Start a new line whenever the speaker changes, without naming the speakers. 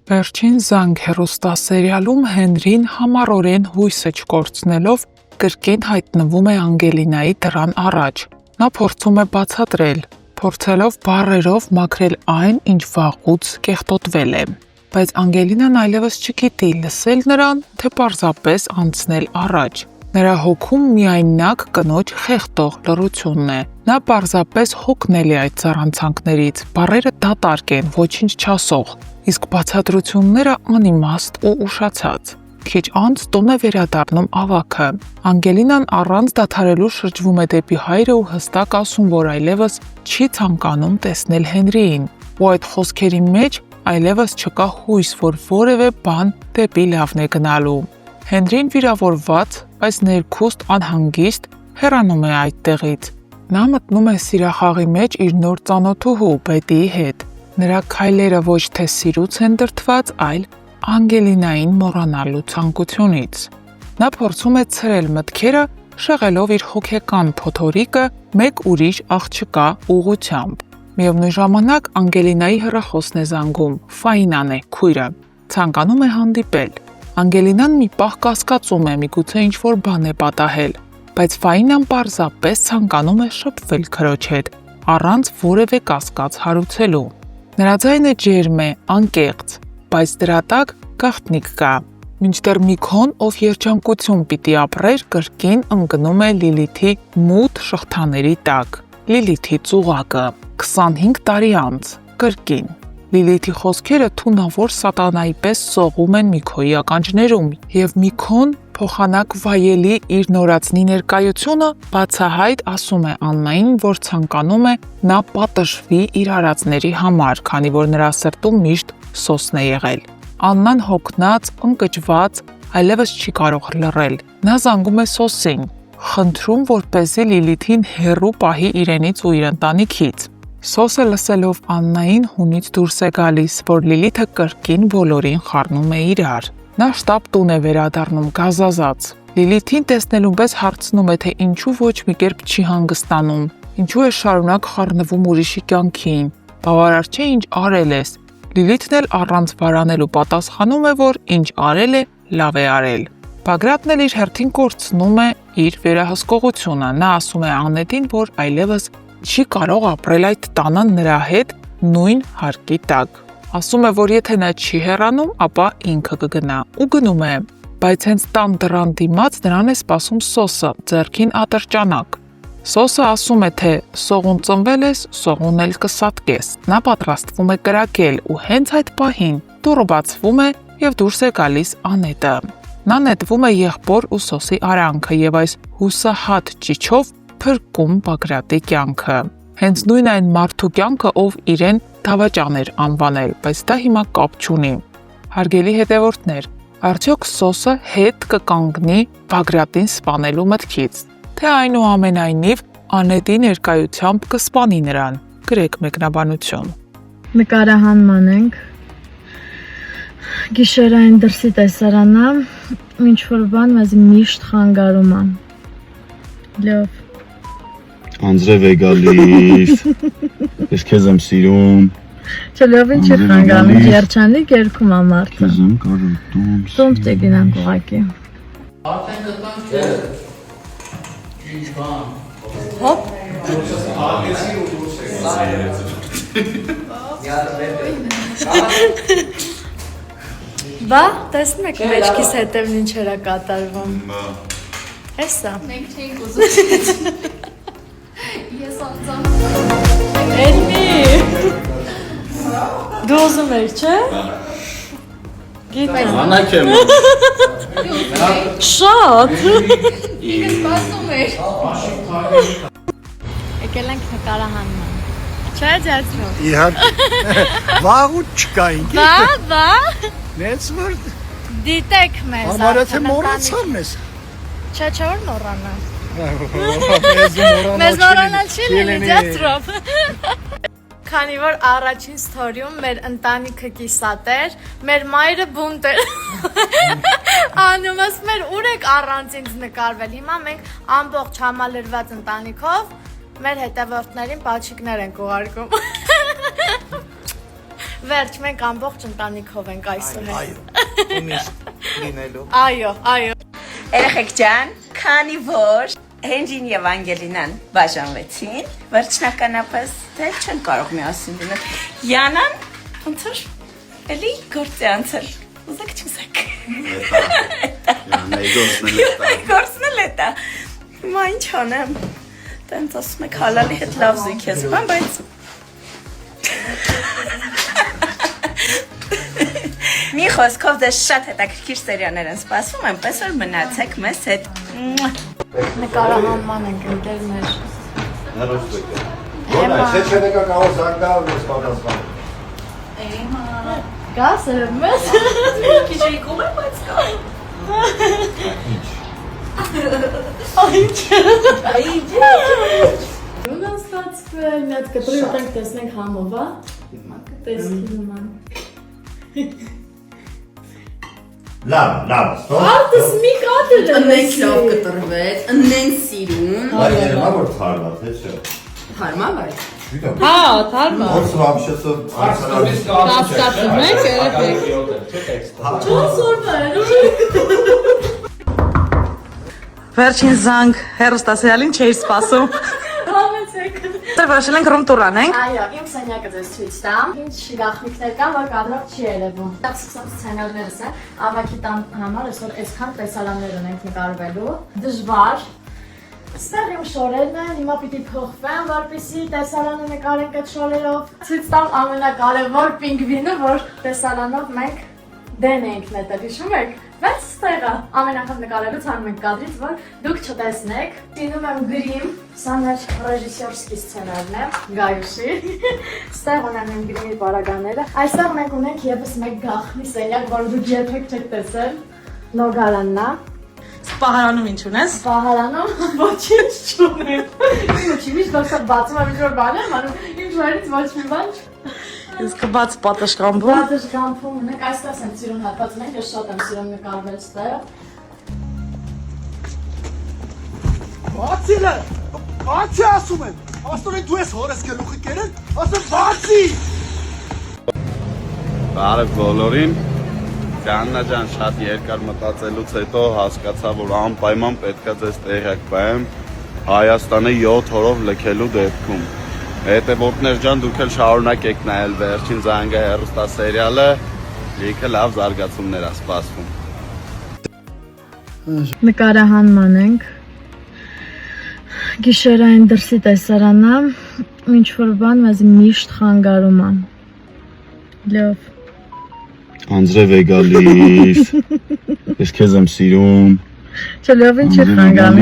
Վերջին զանգ հեռուստասերիալում Հենրին համառորեն հույսը չկորցնելով կրկին հայտնվում է Անգելինայի դռան առաջ։ Նա փորձում է բացատրել, փորձելով բառերով մաքրել այն, ինչ վաղուց կեղտոտվել է։ Բայց Անգելինան այլևս չգիտի լսել նրան, թե պարզապես անցնել առաջ։ Նրա հոգում միայնակ կնոջ խեղդող լռությունն է։ Նա պարզապես հոգնել է այդ զառանցանքներից, բառերը դատարկ են, ոչինչ չասող, իսկ բացատրությունները անիմաստ ու ուշացած։ Քիչ անց տուն է վերադառնում ավագը։ Անգելինան առանց դադարելու շրջվում է դեպի հայրը ու հստակ ասում, որ այլևս չի ցանկանում տեսնել Հենրիին, ու այդ խոսքերի մեջ այլևս չկա հույս, որ որևէ բան դեպի լավն է գնալու։ Հենրին վիրավորված, բայց ներքուստ անհանգիստ հեռանում է այդտեղից։ Նա մտնում է սիրախաղի մեջ իր նոր ծանոթուհու Բետիի հետ։ Նրա քայլերը ոչ թե սիրուց են դրդված, այլ Անգելինային մոռանալու ցանկությունից։ Նա փորձում է ցրել մտքերը, շեղելով իր հոգեկան փոթորիկը մեկ ուրիշ աղջկա ուղղությամբ։ Միևնույն ժամանակ Անգելինայի հեռախոսն է զանգում, Ֆաինան է, քույրը, ցանկանում է հանդիպել։ Անգելինան մի պահ կասկածում է, միգուցե ինչ-որ բան է պատահել, բայց Ֆաինան պարզապես ցանկանում է շփվել քրոջ հետ, առանց որևէ կասկած հարուցելու։ Նրա ձայնը ջերմ է, անկեղծ, բայց դրա տակ գաղտնիք կա։ Մինչդեռ Միքոն, ով երջանկություն պիտի ապրեր, կրկին ընկնում է Լիլիթի մութ շղթաների տակ։ Լիլիթի ծուղակը 25 տարի անց, կրկին։ Լիլիթի խոսքերը թունավոր սատանայի պես սողում են Միքոյի ականջներում, և Միքոն փոխանակ վայելի իր նորածնի ներկայությունը բացահայտ ասում է Աննային, որ ցանկանում է նա պատժվի իր արածների համար, քանի որ նրա սրտում միշտ սոսն է եղել։ Աննան հոգնած, ընկճված, այլևս չի կարող լռել։ Նա զանգում է Սոսին, խնդրում, որպեսզի Լիլիթին հեռու պահի իրենից ու իր ընտանիքից։ Սոսը լսելով Աննային հունից դուրս է գալիս, որ Լիլիթը կրկին բոլորին խառնում է իրար։ Նա շտապ տուն է վերադառնում գազազած։ Լիլիթին տեսնելուն պես հարցնում է, թե ինչու ոչ մի կերպ չի հանգստանում, ինչու է շարունակ խառնվում ուրիշի կյանքին, բավարար չէ ինչ արել ես։ Լիլիթն էլ առանց վարանելու պատասխանում է, որ ինչ արել է, լավ է արել։ Բագրատն էլ իր հերթին կորցնում է իր վերահսկողությունը։ Նա ասում է Անետին, որ այլևս չի կարող ապրել այդ տանը նրա հետ նույն հարկի տակ։ Ասում է, որ եթե նա չի հեռանում, ապա ինքը կգնա ու գնում է։ Բայց հենց տան դռան դիմաց նրան է սպասում Սոսը, ձեռքին ատրճանակ։ Սոսը ասում է, թե սողուն ծնվել ես, սողուն էլ կսատկես։ Նա պատրաստվում է կրակել ու հենց այդ պահին դուռը բացվում է և դուրս է գալիս Անետը։ Նա նետվում է եղբոր ու Սոսի արանքը և այս հուսահատ ճիչով փրկում Բագրատի կյանքը։ Հենց նույն այն մարդու կյանքը, ով իրեն դավաճան էր անվանել, բայց դա հիմա կապ չունի։ Հարգելի հետևորդներ, արդյոք Սոսը հետ կկանգնի Բագրատին սպանելու մտքից, թե այնուամենայնիվ Անետի ներկայությամբ կսպանի նրան։ Գրեք մեկնաբանություն։
Նկարահանման ենք։ Գիշերային դրսի տեսարանա, ինչ որ բան մեզ միշտ խանգարում է։ Լավ։
Անձրև է գալիս, ես քեզ եմ սիրում։
Չէ, լավ ինչ է խանգարում, երջանիկ երգում է մարդը։
Քեզ եմ կարոտում։
Տուն պիտի գնանք ուղղակի։
Արդեն գտանք չէ։ Ինչ բան։
Հոպ։
Ագեցի ու դուրս է։
Բա, տեսնում եք մեջքիս հետևն ինչեր է կատարվում։ Էսա։
Մենք չէինք ուզում։ Ես անձամբ։
Էլմի։ Դու ուզում ես, չէ։ Գիտեմ։
Մանակ եմ։
Շատ։
Ինքը սպասում էր։
Եկել ենք նկարահանման։ Չէ, ձյաձրով։
Իհարկե։ Վաղուց չկայինք։
Բա։
Նենց որ
Դիտեք մեզ։
ամառը թե մոռացան մեզ։
Չէ, որ մոռանա։
Մեզ
մոռանալ չի լինի ձյաձրով։ Քանի որ առաջին ստորիում մեր ընտանիքը կիսատ էր, մեր մայրը բունտ էր։ Անում ասում էր ուր եք առանց ինձ նկարվել։ Հիմա մենք ամբողջ համալրված ընտանիքով մեր հետևորդներին պաչիկներ ենք ուղարկում։ Վերջ, մենք ամբողջ ընտանիքով ենք այսօր։
Այո։ Ու միշտ լինելու։
Այո, այո։
Երեխեք ջան, քանի որ Հենրին եւ Անգելինան բաժանվեցին, վերջնականապես դեռ չեն կարող միասին լինել։ Յանան, ոնց որ էլի գործի անցել։ Ուզեք չուզեք։ Գործն էլ է դա։ Հիմա ինչ անեմ։ Տենց ասում եք հալալի հետ լավ զույգ ես, բայց մի խոսքով դες շատ հետաքրքիր սերիաներ են սպասվում, այնպես որ մնացեք մեզ հետ։
Նկարահանման ենք ընկերներ։
Չեչենեկա կարող զանգալ ես պատասխան։
Գաս մեզ։
Քիչ էի կողմը, բայց կա։
Ոնց ստացվել, մի հատ կտրի ուտենք տեսնենք համով, հա։ Տեսքի նման։
Լավ, ստոպ։
Արտս մի կատր է։
Ըննենք լավ կտրվեց, ըննեն սիրուն։
Բայց երևա որ թարմա, թե չէ։
Հարմա բայ։
Հա, թարմա։
Ոնց вообще-то
Կասկածում եք, երեխեք։
Վերջին զանգ հերոստասերիալին չէի սպասում։
Համեցեք։
Դե որոշել ենք ռում տուր անենք։
Այո, իմ սենյակը ձեզ ցույց տամ։ Ինչ գաղտնիքներ կան, որ կադրով չի երևում։ Դա սցենարներս են։ Ավակի տան համար այսօր այսքան տեսարաններ ունենք նկարվելու։ Դժվար։ Ստեղ իմ շորերն են, հիմա պիտի փոխվեն, որպեսզի տեսարանը նկարենք այդ շորերով։ Ցույց տամ ամենակարևոր պինգվինը, որ տեսարանով մենք դեն էինք նետել, հիշում եք։ Բայց ստեղը ամենախավ նկարելուց հանում ենք կադրից, որ դուք չտեսնեք։ Տինում եմ գրիմ, սա մեր ռեժիսորսկի սցենարն է, Գայուշի։ Ստեղ ունեմ իմ գրիմի պարագաները։ Այստեղ մենք ունենք ևս մեկ գաղտնի սենյակ, որ դուք երբեք չեք տեսել։ Լոգարանն է։
Պահարանում ինչ ունես։
Պահարանում ոչինչ չունեմ։ Ինչի՞ միշտ դասա բացում եմ ինչ-որ բան եմ անում, ինչ վարից ոչ մի բան։
Իսկ բաց պատշգամբում։
Պատշգամբում ունենք, այստեղ եմ սիրուն հատված ունենք, ես շատ եմ սիրում նկարվել ստեղ։
Բացիլը, բացի ասում եմ, ասում են դու ես հորս գլուխի կերել, ասում բացի։
Բարև բոլորին։ Ջաննա ջան, շատ երկար մտածելուց հետո հասկացա, որ անպայման պետքա ձեզ տեղյակ պահեմ Հայաստանը 7 օրով լքելու դեպքում։ Հետևորդներ ջան, դուք էլ շարունակեք նայել վերջին զանգը հեռուստասերիալը, լիքը լավ զարգացումներ է սպասվում։
Նկարահանման ենք։ Գիշերային դրսի տեսարանը, ինչ որ բան մեզ միշտ խանգարում է։ Լավ։
Անձրև է գալիս։ Ես քեզ եմ սիրում։
Չլավ ինչ է խանգարում,